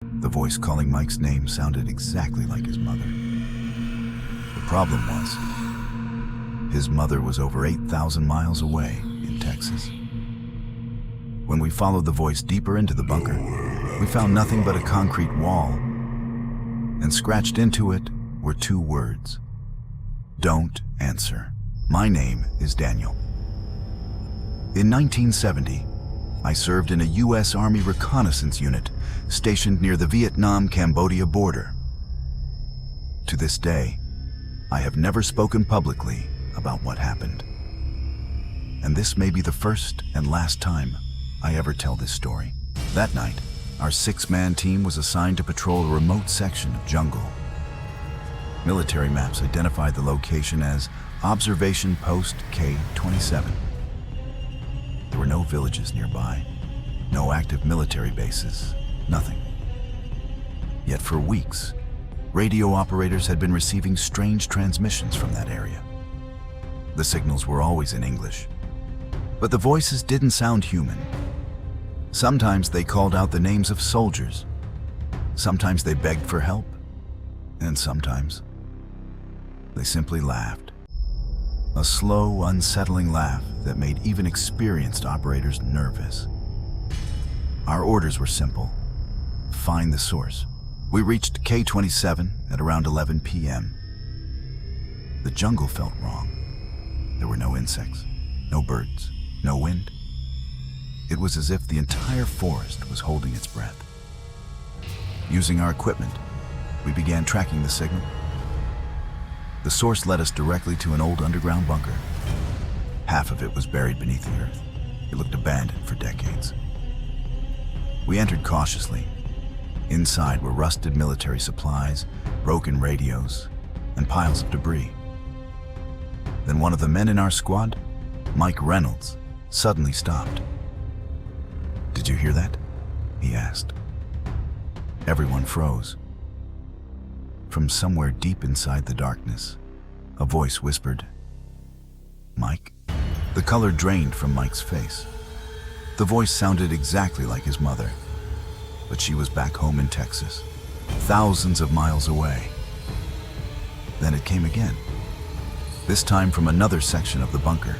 The voice calling Mike's name sounded exactly like his mother. The problem was, his mother was over 8,000 miles away in Texas. When we followed the voice deeper into the bunker, we found nothing but a concrete wall, and scratched into it were 2 words: "Don't answer. My name is Daniel." In 1970, I served in a U.S. Army reconnaissance unit stationed near the Vietnam-Cambodia border. To this day, I have never spoken publicly about what happened. And this may be the first and last time I ever tell this story. That night, our 6-man team was assigned to patrol a remote section of jungle. Military maps identified the location as Observation Post K-27. There were no villages nearby, no active military bases, nothing. Yet for weeks, radio operators had been receiving strange transmissions from that area. The signals were always in English, but the voices didn't sound human. Sometimes they called out the names of soldiers, sometimes they begged for help, and sometimes they simply laughed. A slow, unsettling laugh that made even experienced operators nervous. Our orders were simple: find the source. We reached K-27 at around 11 p.m. The jungle felt wrong. There were no insects, no birds, no wind. It was as if the entire forest was holding its breath. Using our equipment, we began tracking the signal. The source led us directly to an old underground bunker. Half of it was buried beneath the earth. It looked abandoned for decades. We entered cautiously. Inside were rusted military supplies, broken radios, and piles of debris. Then one of the men in our squad, Mike Reynolds, suddenly stopped. "Did you hear that?" he asked. Everyone froze. From somewhere deep inside the darkness, a voice whispered, "Mike?" The color drained from Mike's face. The voice sounded exactly like his mother, but she was back home in Texas, thousands of miles away. Then it came again, this time from another section of the bunker.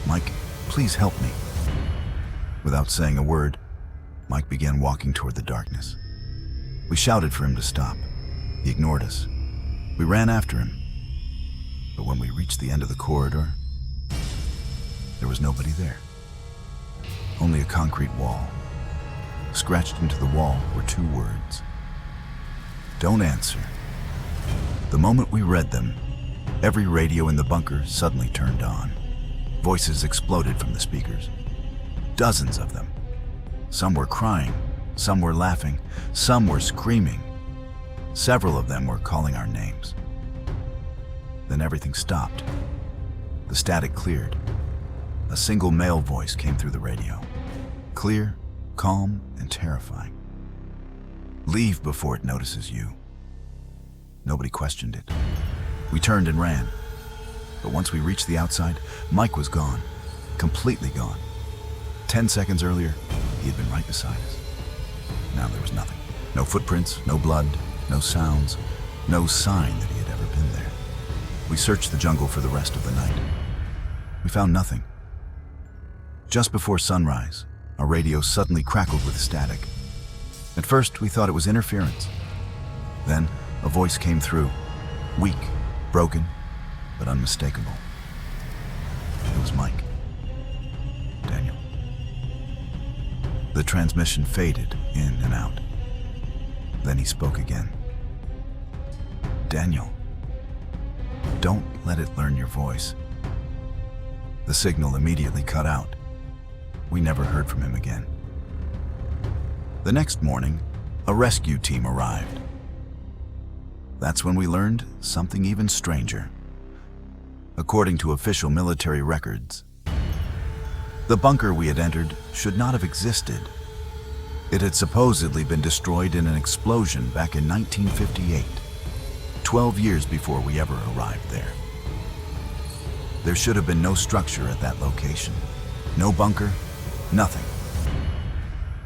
"Mike, please help me." Without saying a word, Mike began walking toward the darkness. We shouted for him to stop. He ignored us. We ran after him. But when we reached the end of the corridor, there was nobody there. Only a concrete wall. Scratched into the wall were 2 words: "Don't answer." The moment we read them, every radio in the bunker suddenly turned on. Voices exploded from the speakers. Dozens of them. Some were crying, some were laughing, some were screaming. Several of them were calling our names. Then everything stopped. The static cleared. A single male voice came through the radio. Clear, calm, and terrifying. "Leave before it notices you." Nobody questioned it. We turned and ran. But once we reached the outside, Mike was gone. Completely gone. 10 seconds earlier, he had been right beside us. Now there was nothing. No footprints, no blood, no sounds, no sign that he had ever been there. We searched the jungle for the rest of the night. We found nothing. Just before sunrise, our radio suddenly crackled with static. At first, we thought it was interference. Then, a voice came through, weak, broken, but unmistakable. It was Mike. Daniel. The transmission faded in and out. Then he spoke again. "Daniel, don't let it learn your voice." The signal immediately cut out. We never heard from him again. The next morning, a rescue team arrived. That's when we learned something even stranger. According to official military records, the bunker we had entered should not have existed. It had supposedly been destroyed in an explosion back in 1958, 12 years before we ever arrived there. There should have been no structure at that location. No bunker, nothing.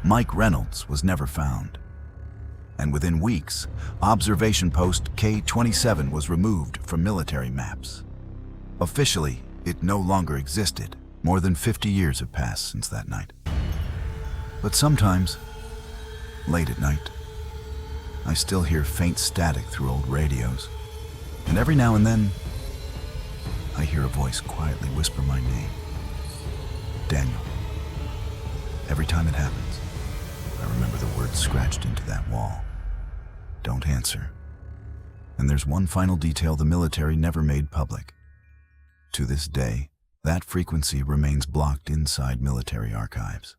Mike Reynolds was never found. and within weeks, observation post K-27 was removed from military maps. Officially, it no longer existed. More than 50 years have passed since that night. But sometimes, late at night, I still hear faint static through old radios, and every now and then, I hear a voice quietly whisper my name. Daniel. Every time it happens, I remember the words scratched into that wall. Don't answer. And there's one final detail the military never made public. To this day, that frequency remains blocked inside military archives.